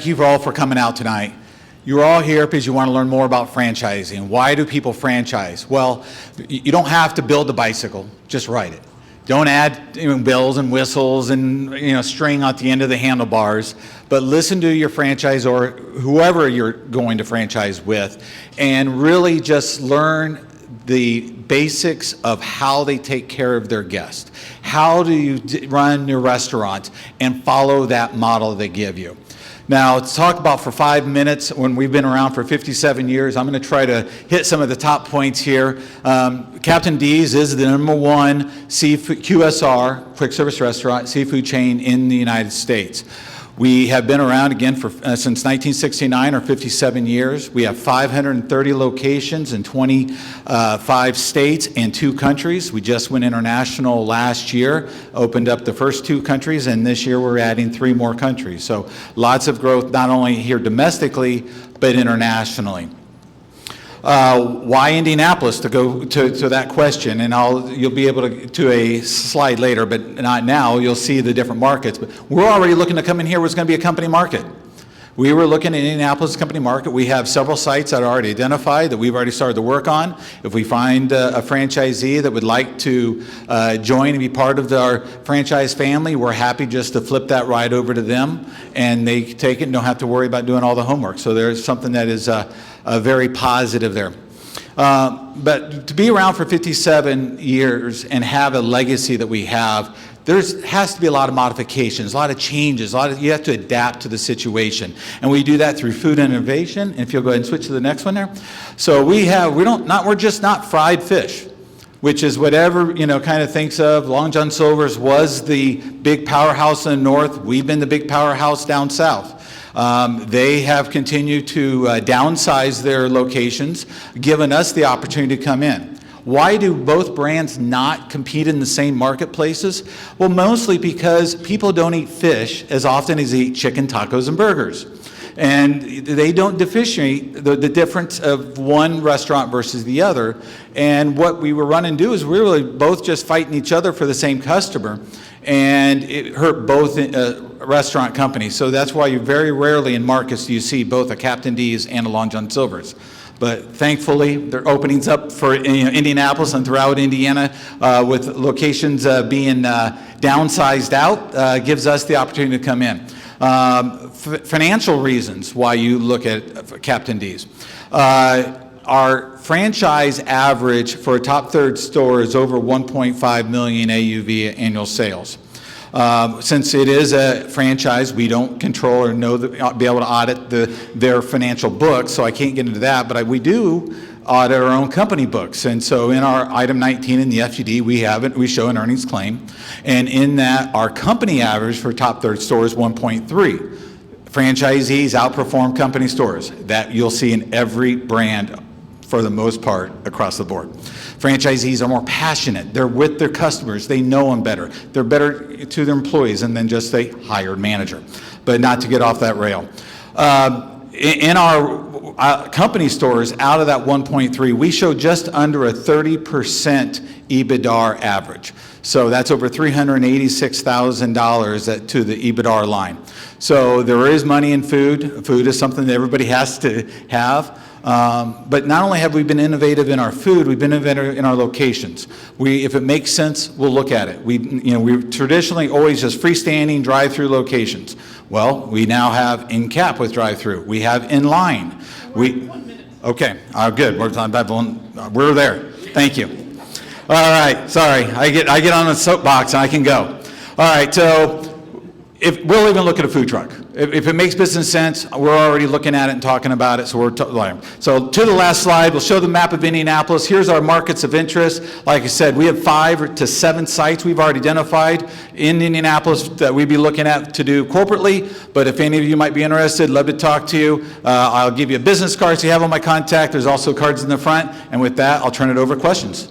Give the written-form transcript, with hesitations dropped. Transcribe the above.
Thank you all for coming out tonight. You're all here because you want to learn more about franchising. Why do people franchise? Well, you don't have to build a bicycle, just ride it. Don't add bells and whistles and string at the end of the handlebars, but listen to your franchisor, whoever you're going to franchise with, and really just learn the basics of how they take care of their guests. How do you run your restaurant and follow that model they give you? Now, to talk about for 5 minutes, when we've been around for 57 years, I'm going to try to hit some of the top points here. Captain D's is the #1 seafood QSR, quick service restaurant, seafood chain in the United States. We have been around again since 1969, or 57 years. We have 530 locations in 25 states and 2 countries. We just went international last year, opened up the first 2 countries, and this year we're adding 3 more countries. So lots of growth, not only here domestically, but internationally. Why Indianapolis, to go to that question, and you'll be able to a slide later, but not now. You'll see the different markets. But we're already looking to come in here. It's going to be a company market. We were looking at Indianapolis company market. We have several sites that are already identified that we've already started to work on. If we find a franchisee that would like to join and be part of our franchise family, we're happy just to flip that right over to them, and they take it and don't have to worry about doing all the homework. So there's something that is very positive there. But to be around for 57 years and have a legacy that we have, there has to be a lot of modifications, a lot of changes, you have to adapt to the situation. And we do that through food innovation. And if you'll go ahead and switch to the next one there. So we're just not fried fish, which is whatever, kind of thinks of. Long John Silver's was the big powerhouse in the north. We've been the big powerhouse down south. They have continued to downsize their locations, giving us the opportunity to come in. Why do both brands not compete in the same marketplaces? Well, mostly because people don't eat fish as often as they eat chicken, tacos, and burgers. And they don't differentiate the difference of one restaurant versus the other. And what we were running to do is we were really both just fighting each other for the same customer. And it hurt both restaurant companies. So that's why you very rarely in markets do you see both a Captain D's and a Long John Silver's. But thankfully, there are openings up for Indianapolis and throughout Indiana, with locations being downsized out, gives us the opportunity to come in. Financial reasons why you look at Captain D's. Our franchise average for a top third store is over 1.5 million AUV annual sales. Since it is a franchise, we don't control or be able to audit their financial books, so I can't get into that, but we do audit our own company books. And so in our item 19 in the FGD, we show an earnings claim, and in that our company average for top third store is 1.3. Franchisees outperform company stores. That you'll see in every brand for the most part across the board. Franchisees are more passionate. They're with their customers. They know them better. They're better to their employees than just a hired manager. But not to get off that rail. In our company stores, out of that 1.3, we show just under a 30% EBITDA average. So that's over $386,000 to the EBITDA line. So there is money in food. Food is something that everybody has to have. But not only have we been innovative in our food, we've been innovative in our locations. If it makes sense, we'll look at it. We traditionally always just freestanding drive-through locations. Well, we now have in cap with drive-through. We have in line. 1 minute. Okay, good. We're there. Thank you. All right, sorry. I get on the soapbox and I can go. All right, so we'll even look at a food truck. If it makes business sense, we're already looking at it and talking about it, so So to the last slide, we'll show the map of Indianapolis. Here's our markets of interest. Like I said, we have 5 to 7 sites we've already identified in Indianapolis that we'd be looking at to do corporately, but if any of you might be interested, love to talk to you. I'll give you a business card so you have all my contact. There's also cards in the front, and with that, I'll turn it over to questions.